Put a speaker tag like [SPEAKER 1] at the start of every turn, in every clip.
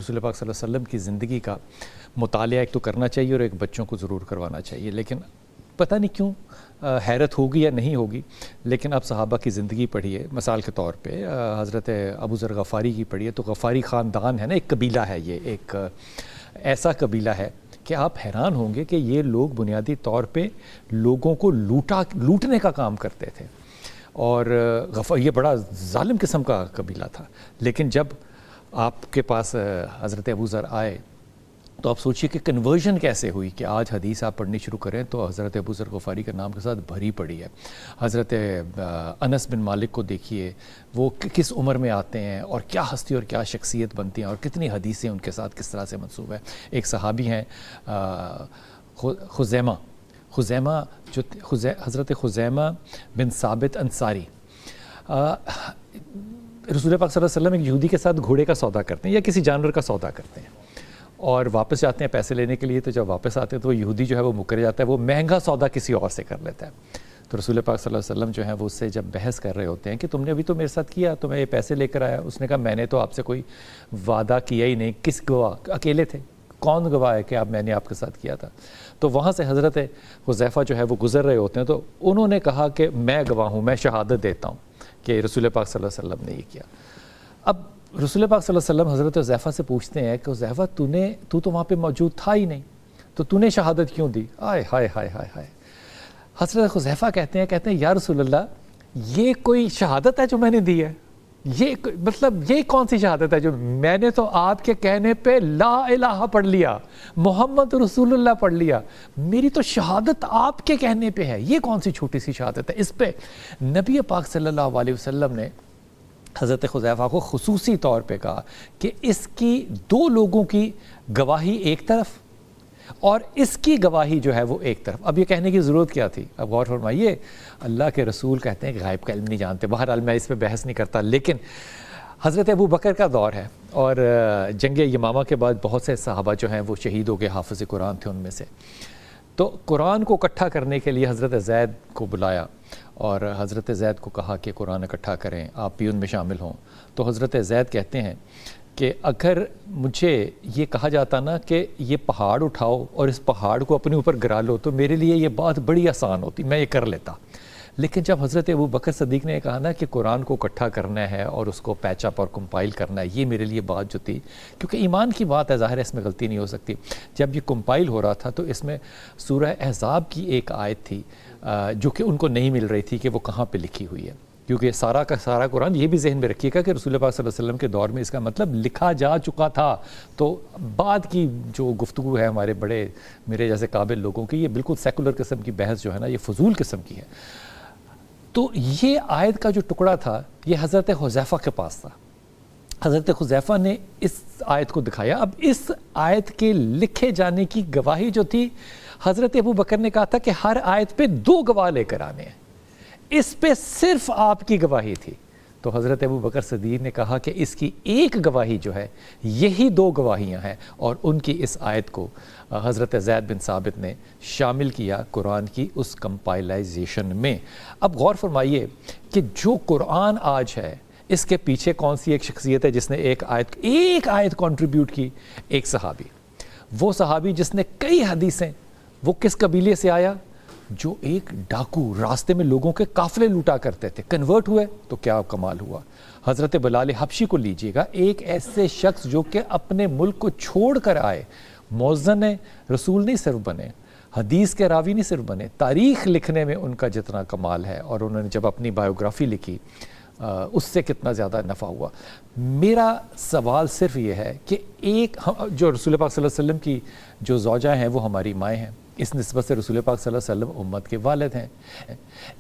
[SPEAKER 1] رسول پاک صلی اللہ علیہ وسلم کی زندگی کا مطالعہ ایک تو کرنا چاہیے اور ایک بچوں کو ضرور کروانا چاہیے، لیکن پتہ نہیں کیوں حیرت ہوگی یا نہیں ہوگی، لیکن آپ صحابہ کی زندگی پڑھیے مثال کے طور پہ، حضرت ابو ذر غفاری کی پڑھیے تو غفاری خاندان ہے نا، ایک قبیلہ ہے، یہ ایک ایسا قبیلہ ہے کہ آپ حیران ہوں گے کہ یہ لوگ بنیادی طور پہ لوگوں کو لوٹنے کا کام کرتے تھے، اور یہ بڑا ظالم قسم کا قبیلہ تھا۔ لیکن جب آپ کے پاس حضرت ابو ذر آئے تو آپ سوچئے کہ کنورژن کیسے ہوئی کہ آج حدیث آپ پڑھنی شروع کریں تو حضرت ابو ذر غفاری کے نام کے ساتھ بھری پڑی ہے۔ حضرت انس بن مالک کو دیکھیے، وہ کس عمر میں آتے ہیں اور کیا ہستی اور کیا شخصیت بنتی ہیں، اور کتنی حدیثیں ان کے ساتھ کس طرح سے منسوب ہے۔ ایک صحابی ہیں خزیمہ جو حضرت خزیمہ بن ثابت انصاری، رسول پاک صلی اللہ علیہ وسلم ایک یہودی کے ساتھ گھوڑے کا سودا کرتے ہیں یا کسی جانور کا سودا کرتے ہیں، اور واپس جاتے ہیں پیسے لینے کے لیے، تو جب واپس آتے ہیں تو وہ یہودی جو ہے وہ مکر جاتا ہے، وہ مہنگا سودا کسی اور سے کر لیتا ہے۔ تو رسول پاک صلی اللہ علیہ وسلم جو ہیں وہ اس سے جب بحث کر رہے ہوتے ہیں کہ تم نے ابھی تو میرے ساتھ کیا، تو میں یہ پیسے لے کر آیا، اس نے کہا میں نے تو آپ سے کوئی وعدہ کیا ہی نہیں، کس گواہ، اکیلے تھے، کون گواہ ہے کہ میں نے آپ کے ساتھ کیا تھا؟ تو وہاں سے حضرت حذیفہ جو ہے وہ گزر رہے ہوتے ہیں، تو انہوں نے کہا کہ میں گواہ ہوں، میں شہادت دیتا ہوں کہ رسول پاک صلی اللہ علیہ وسلم نے یہ کیا۔ اب رسول پاک صلی اللہ علیہ وسلم حضرت حذیفہ سے پوچھتے ہیں کہ حذیفہ تو وہاں پہ موجود تھا ہی نہیں، تو نے شہادت کیوں دی؟ آئے ہائے ہائے ہائے ہائے۔ حضرت حذیفہ کہتے ہیں یا رسول اللہ، یہ کوئی شہادت ہے جو میں نے دی ہے؟ یہ کون سی شہادت ہے جو میں نے تو آپ کے کہنے پہ لا الہ پڑھ لیا، محمد رسول اللہ پڑھ لیا، میری تو شہادت آپ کے کہنے پہ ہے، یہ کون سی چھوٹی سی شہادت ہے؟ اس پہ نبی پاک صلی اللہ علیہ وسلم نے حضرت حذیفہ کو خصوصی طور پہ کہا کہ اس کی دو لوگوں کی گواہی ایک طرف اور اس کی گواہی جو ہے وہ ایک طرف۔ اب یہ کہنے کی ضرورت کیا تھی؟ اب غور فرمائیے، اللہ کے رسول کہتے ہیں کہ غائب کا علم نہیں جانتے، بہرحال میں اس پہ بحث نہیں کرتا، لیکن حضرت ابو بکر کا دور ہے اور جنگ یمامہ کے بعد بہت سے صحابہ جو ہیں وہ شہید ہو گئے، حافظ قرآن تھے ان میں سے، تو قرآن کو اکٹھا کرنے کے لیے حضرت زید کو بلایا اور حضرت زید کو کہا کہ قرآن اکٹھا کریں، آپ بھی ان میں شامل ہوں۔ تو حضرت زید کہتے ہیں کہ اگر مجھے یہ کہا جاتا نا کہ یہ پہاڑ اٹھاؤ اور اس پہاڑ کو اپنے اوپر گرا لو تو میرے لیے یہ بات بڑی آسان ہوتی، میں یہ کر لیتا، لیکن جب حضرت ابو بکر صدیق نے کہا نا کہ قرآن کو اکٹھا کرنا ہے اور اس کو پیچ اپ اور کمپائل کرنا ہے، یہ میرے لیے بات جو تھی، کیونکہ ایمان کی بات ہے، ظاہر ہے اس میں غلطی نہیں ہو سکتی۔ جب یہ کمپائل ہو رہا تھا تو اس میں سورہ احزاب کی ایک آیت تھی جو کہ ان کو نہیں مل رہی تھی کہ وہ کہاں پہ لکھی ہوئی ہے، کیونکہ سارا کا سارا قرآن، یہ بھی ذہن میں رکھیے گا کہ رسول پاک صلی اللہ علیہ وسلم کے دور میں اس کا مطلب لکھا جا چکا تھا، تو بعد کی جو گفتگو ہے ہمارے میرے جیسے قابل لوگوں کی، یہ بالکل سیکولر قسم کی بحث جو ہے نا، یہ فضول قسم کی ہے۔ تو یہ آیت کا جو ٹکڑا تھا یہ حضرت حذیفہ کے پاس تھا، حضرت حذیفہ نے اس آیت کو دکھایا۔ اب اس آیت کے لکھے جانے کی گواہی جو تھی، حضرت ابو بکر نے کہا تھا کہ ہر آیت پہ 2 گواہ لے کر آنے ہیں، اس پہ صرف آپ کی گواہی تھی۔ تو حضرت ابو بکر صدیق نے کہا کہ اس کی ایک گواہی جو ہے، یہی 2 گواہیاں ہیں، اور ان کی اس آیت کو حضرت زید بن ثابت نے شامل کیا قرآن کی اس کمپائلائزیشن میں۔ اب غور فرمائیے کہ جو قرآن آج ہے اس کے پیچھے کون سی ایک شخصیت ہے جس نے ایک آیت کنٹریبیوٹ کی؟ ایک صحابی، وہ صحابی جس نے کئی حدیثیں، وہ کس قبیلے سے آیا؟ جو ایک ڈاکو راستے میں لوگوں کے قافلے لوٹا کرتے تھے، کنورٹ ہوئے تو کیا کمال ہوا۔ حضرت بلال حبشی کو لیجئے گا، ایک ایسے شخص جو کہ اپنے ملک کو چھوڑ کر آئے، مؤذن رسول نہیں صرف بنے، حدیث کے راوی نہیں صرف بنے، تاریخ لکھنے میں ان کا جتنا کمال ہے، اور انہوں نے جب اپنی بایوگرافی لکھی اس سے کتنا زیادہ نفع ہوا۔ میرا سوال صرف یہ ہے کہ ایک جو رسول پاک صلی اللہ علیہ وسلم کی جو زوجہ ہیں وہ ہماری مائیں ہیں، اس نسبت سے رسول پاک صلی اللہ علیہ وسلم امت کے والد ہیں۔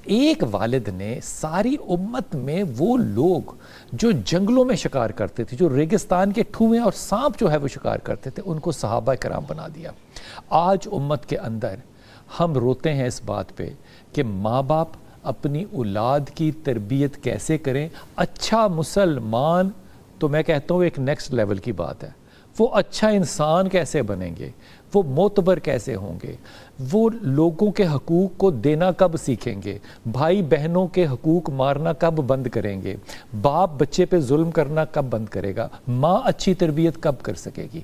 [SPEAKER 1] ایک والد نے ساری امت میں وہ لوگ جو جنگلوں میں شکار کرتے تھے، جو ریگستان کے ٹھوئیں اور سانپ جو ہے وہ شکار کرتے تھے، ان کو صحابہ کرام بنا دیا۔ آج امت کے اندر ہم روتے ہیں اس بات پہ کہ ماں باپ اپنی اولاد کی تربیت کیسے کریں۔ اچھا مسلمان تو میں کہتا ہوں ایک نیکسٹ لیول کی بات ہے، وہ اچھا انسان کیسے بنیں گے, وہ معتبر کیسے ہوں گے, وہ لوگوں کے حقوق کو دینا کب سیکھیں گے, بھائی بہنوں کے حقوق مارنا کب بند کریں گے, باپ بچے پہ ظلم کرنا کب بند کرے گا, ماں اچھی تربیت کب کر سکے گی.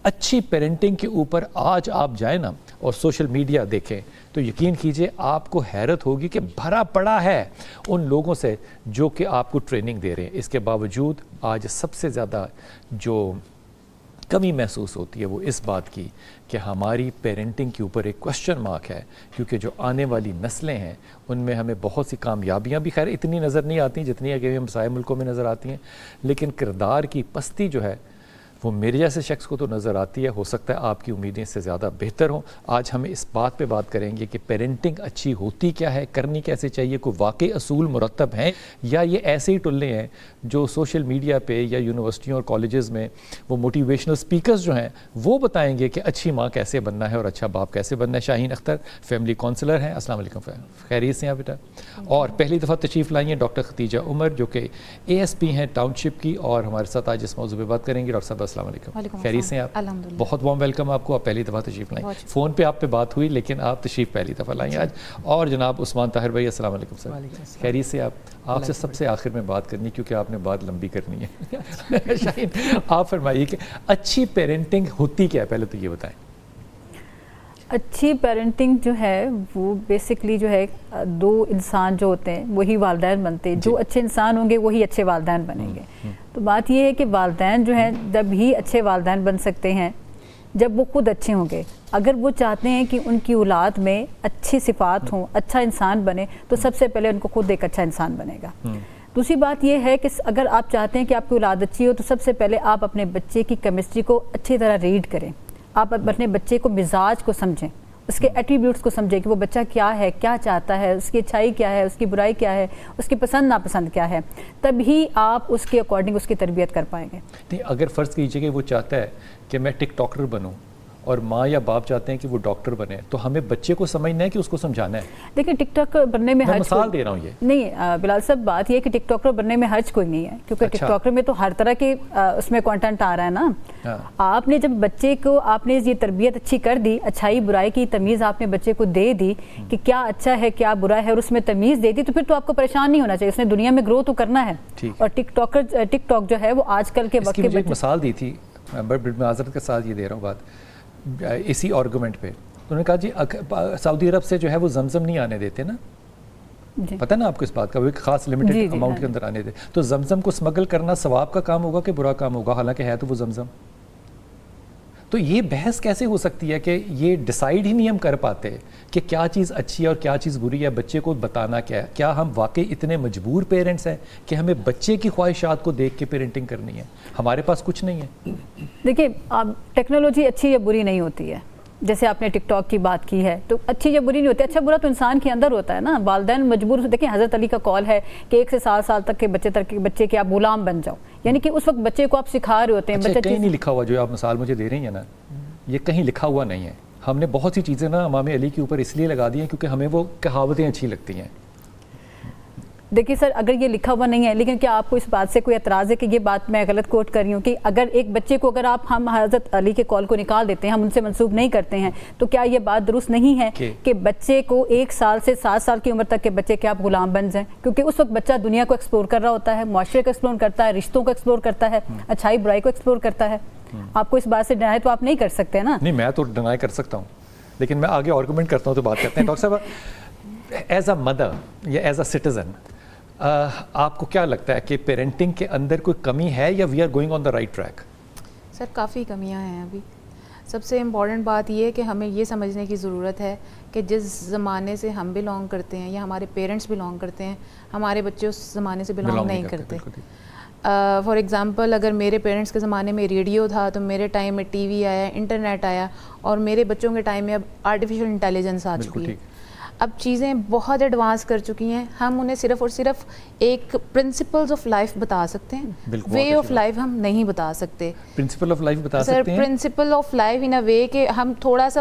[SPEAKER 1] اچھی پیرنٹنگ کے اوپر آج آپ جائیں نا اور سوشل میڈیا دیکھیں تو یقین کیجئے آپ کو حیرت ہوگی کہ بھرا پڑا ہے ان لوگوں سے جو کہ آپ کو ٹریننگ دے رہے ہیں. اس کے باوجود آج سب سے زیادہ جو کمی محسوس ہوتی ہے وہ اس بات کی کہ ہماری پیرنٹنگ کے اوپر ایک کوسچن مارک ہے, کیونکہ جو آنے والی نسلیں ہیں ان میں ہمیں بہت سی کامیابیاں بھی خیر اتنی نظر نہیں آتی جتنی کہ ہم سائے ملکوں میں نظر آتی ہیں, لیکن کردار کی پستی جو ہے وہ میرے جیسے شخص کو تو نظر آتی ہے. ہو سکتا ہے آپ کی امیدیں اس سے زیادہ بہتر ہوں. آج ہم اس بات پہ بات کریں گے کہ پیرنٹنگ اچھی ہوتی کیا ہے, کرنی کیسے چاہیے, کوئی واقعی اصول مرتب ہیں یا یہ ایسے ہی ٹلے ہیں جو سوشل میڈیا پہ یا یونیورسٹیوں اور کالجز میں وہ موٹیویشنل سپیکرز جو ہیں وہ بتائیں گے کہ اچھی ماں کیسے بننا ہے اور اچھا باپ کیسے بننا ہے. شاہین اختر فیملی کونسلر ہیں. السلام علیکم, خیریت سے ہیں بیٹا؟ اور پہلی دفعہ تشریف لائی ہیں ڈاکٹر ختیجہ عمر جو کہ ASP ہیں ٹاؤن شپ کی, اور ہمارے ساتھ آج اس موضوع پہ بات کریں گے. ڈاکٹر صاحب السلام علیکم, خیریت سے ہیں آپ؟ بہت وارم ویلکم آپ کو, آپ پہلی دفعہ تشریف لائیں. فون پہ آپ پہ بات ہوئی لیکن آپ تشریف پہلی دفعہ لائیں آج. اور جناب عثمان طاہر بھائی السلام علیکم سر, خیریت سے آپ؟ آپ سے سب سے آخر میں بات کرنی کیونکہ آپ نے بات لمبی کرنی ہے. شاہین آپ فرمائیے کہ اچھی پیرنٹنگ ہوتی کیا ہے, پہلے تو یہ بتائیں.
[SPEAKER 2] اچھی پیرنٹنگ جو ہے وہ بیسکلی جو ہے دو انسان جو ہوتے ہیں وہی والدین بنتے ہیں. جو اچھے انسان ہوں گے وہی اچھے والدین بنیں گے. تو بات یہ ہے کہ والدین جو ہیں جب ہی اچھے والدین بن سکتے ہیں جب وہ خود اچھے ہوں گے. اگر وہ چاہتے ہیں کہ ان کی اولاد میں اچھی صفات ہوں, اچھا انسان بنے, تو سب سے پہلے ان کو خود ایک اچھا انسان بنے گا. دوسری بات یہ ہے کہ اگر آپ چاہتے ہیں کہ آپ کی اولاد اچھی ہو تو سب سے پہلے آپ اپنے بچے کی کیمسٹری کو اچھی طرح ریڈ کریں. آپ اپنے بچے کو مزاج کو سمجھیں, اس کے ایٹریبیوٹس کو سمجھیں کہ وہ بچہ کیا ہے, کیا چاہتا ہے, اس کی اچھائی کیا ہے, اس کی برائی کیا ہے, اس کی پسند ناپسند کیا ہے. تبھی آپ اس کے اکارڈنگ اس کی تربیت کر پائیں گے.
[SPEAKER 1] نہیں, اگر فرض کیجئے کہ وہ چاہتا ہے کہ میں ٹک ٹاکر بنوں اور ماں یا باپ چاہتے ہیں کہ وہ ڈاکٹر بنے, تو ہمیں بچے کو سمجھنا ہے کہ اس کو سمجھانا ہے.
[SPEAKER 2] دیکھیں ٹک ٹاکر بننے میں
[SPEAKER 1] مثال دے رہا ہوں یہ
[SPEAKER 2] نہیں بلال صاحب, بات یہ ہے کہ ٹک ٹاکر بننے میں حرج کوئی نہیں ہے, کیونکہ ٹک ٹاکر میں تو ہر طرح کے اس میں کانٹینٹ آ رہا ہے نا. آپ نے جب بچے کو آپ نے یہ تربیت اچھی کر دی, اچھائی برائی کی تمیز آپ نے بچے کو دے دی کہ کیا اچھا ہے کیا برا ہے, اور اس میں تمیز دے دی, تو پھر تو آپ کو پریشان نہیں ہونا چاہیے. اس نے دنیا میں گرو تو کرنا ہے. اور ٹک ٹاک جو ہے وہ آج کل کے وقت کے
[SPEAKER 1] مثال دی تھی, معذرت کے ساتھ یہ دے رہا ہوں بات, اسی آرگومنٹ پہ انہوں نے کہا جی سعودی عرب سے جو ہے وہ زمزم نہیں آنے دیتے نا, پتہ نا آپ کو اس بات کا, وہ ایک خاص لمیٹڈ اماؤنٹ کے اندر آنے دے, تو زمزم کو اسمگل کرنا ثواب کا کام ہوگا کہ برا کام ہوگا, حالانکہ ہے تو وہ زمزم. تو یہ بحث کیسے ہو سکتی ہے کہ یہ ڈیسائیڈ ہی نہیں ہم کر پاتے کہ کیا چیز اچھی ہے اور کیا چیز بری ہے, بچے کو بتانا کیا ہے. کیا ہم واقعی اتنے مجبور پیرنٹس ہیں کہ ہمیں بچے کی خواہشات کو دیکھ کے پیرنٹنگ کرنی ہے؟ ہمارے پاس کچھ نہیں ہے.
[SPEAKER 2] دیکھیں ٹیکنالوجی اچھی یا بری نہیں ہوتی ہے, جیسے آپ نے ٹک ٹاک کی بات کی ہے, تو اچھی یا بری نہیں ہوتی, اچھا برا تو انسان کے اندر ہوتا ہے نا. والدین مجبور, دیکھیں حضرت علی کا قول ہے کہ 1 سے 7 سال تک کے بچے کے آپ غلام بن جاؤ, یعنی کہ اس وقت بچے کو آپ سکھا رہے ہوتے ہیں.
[SPEAKER 1] بچہ کہیں نہیں لکھا ہوا جو آپ مثال مجھے دے رہی ہیں نا, یہ کہیں لکھا ہوا نہیں ہے. ہم نے بہت سی چیزیں نا امام علی کے اوپر اس لیے لگا دی ہیں کیونکہ ہمیں وہ کہاوتیں اچھی لگتی ہیں.
[SPEAKER 2] دیکھیے سر, اگر یہ لکھا ہوا نہیں ہے, لیکن کیا آپ کو اس بات سے کوئی اعتراض ہے کہ یہ بات میں غلط کوٹ کر رہی ہوں کہ اگر ایک بچے کو اگر ہم حضرت علی کے قول کو نکال دیتے ہیں, ہم ان سے منسوب نہیں کرتے ہیں, تو کیا یہ بات درست نہیں ہے کہ بچے کو 1 سال سے 7 سال کی عمر تک کے بچے کے آپ غلام بن جائیں؟ کیونکہ اس وقت بچہ دنیا کو ایکسپلور کر رہا ہوتا ہے, معاشرے کو ایکسپلور کرتا ہے, رشتوں کو ایکسپلور کرتا ہے, اچھائی برائی کو ایکسپلور کرتا ہے. آپ کو اس بات سے ڈینائی تو آپ نہیں کر سکتے نا.
[SPEAKER 1] نہیں, میں تو ڈینائی کر سکتا ہوں, لیکن میں آگے آرگومنٹ کرتا ہوں تو بات کرتے ہیں. ڈاکٹر صاحب, ایز اے مدر یا ایز اے سٹیزن, آپ کو کیا لگتا ہے کہ پیرنٹنگ کے اندر کوئی کمی ہے یا we are going on the right track?
[SPEAKER 3] Sir کافی کمیاں ہیں ابھی. سب سے امپورٹنٹ بات یہ ہے کہ ہمیں یہ سمجھنے کی ضرورت ہے کہ جس زمانے سے ہم بلانگ کرتے ہیں یا ہمارے پیرنٹس بلانگ کرتے ہیں, ہمارے بچے اس زمانے سے بلانگ نہیں کرتے. فار ایگزامپل, اگر میرے پیرنٹس کے زمانے میں ریڈیو تھا تو میرے ٹائم میں ٹی وی آیا, انٹرنیٹ آیا, اور میرے بچوں کے ٹائم میں اب آرٹیفیشل انٹیلیجنس آ چکی ہے. اب چیزیں بہت ایڈوانس کر چکی ہیں. ہم انہیں صرف اور صرف ایک پرنسپلز آف لائف بتا سکتے ہیں, وے آف لائف ہم نہیں بتا سکتے.
[SPEAKER 1] پرنسپل آف لائف بتا
[SPEAKER 3] سکتے ہیں, پرنسپل آف لائف ان اے وے کہ ہم تھوڑا سا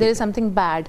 [SPEAKER 3] there is something bad.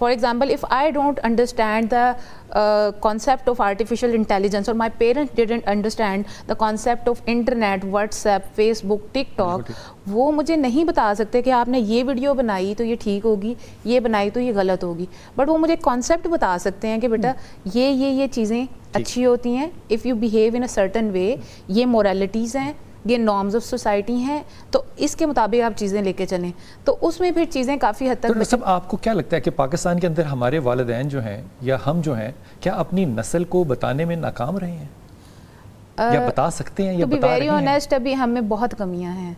[SPEAKER 3] For example, if I don't understand the concept of artificial intelligence, or my parents didn't understand the concept of internet, WhatsApp, Facebook, TikTok, وہ مجھے نہیں بتا سکتے کہ آپ نے یہ ویڈیو بنائی تو یہ ٹھیک ہوگی, یہ بنائی تو یہ غلط ہوگی, بٹ وہ مجھے کانسیپٹ بتا سکتے ہیں کہ بیٹا یہ چیزیں اچھی ہوتی ہیں, if you behave in a certain way, یہ مورالٹیز ہیں, یہ نارمز آف سوسائٹی ہیں, تو اس کے مطابق آپ چیزیں لے کے چلیں, تو اس میں پھر چیزیں کافی حد
[SPEAKER 1] تو
[SPEAKER 3] تک.
[SPEAKER 1] سب آپ کو کیا لگتا ہے کہ پاکستان کے اندر ہمارے والدین جو ہیں یا ہم جو ہیں, کیا اپنی نسل کو بتانے میں ناکام رہے ہیں یا بتا سکتے ہیں یا
[SPEAKER 3] ٹو بی
[SPEAKER 1] بتا رہے
[SPEAKER 3] ویری
[SPEAKER 1] ہیں؟
[SPEAKER 3] آنیسٹ, ابھی ہم میں بہت کمیاں ہیں.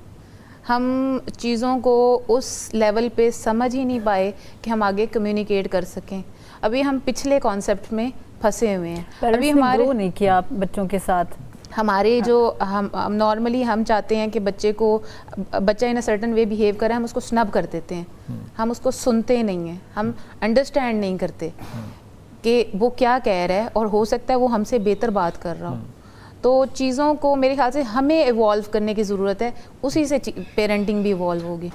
[SPEAKER 3] ہم چیزوں کو اس لیول پہ سمجھ ہی نہیں پائے کہ ہم آگے کمیونیکیٹ کر سکیں. ابھی ہم پچھلے کانسیپٹ میں پھنسے ہوئے ہیں. ابھی ہمارے
[SPEAKER 2] نہیں کیا بچوں کے ساتھ.
[SPEAKER 3] ہمارے جو ہم نارملی ہم چاہتے ہیں کہ بچہ ان اے سرٹن وے بیہیو کرے, ہم اس کو سنب کر دیتے ہیں, ہم اس کو سنتے نہیں ہیں, ہم انڈرسٹینڈ نہیں کرتے کہ وہ کیا کہہ رہا ہے, اور ہو سکتا ہے وہ ہم سے بہتر بات کر رہا ہو. تو چیزوں کو میرے خیال سے ہمیں ایوالو کرنے کی ضرورت ہے, اسی سے پیرنٹنگ بھی ایوالو ہوگی.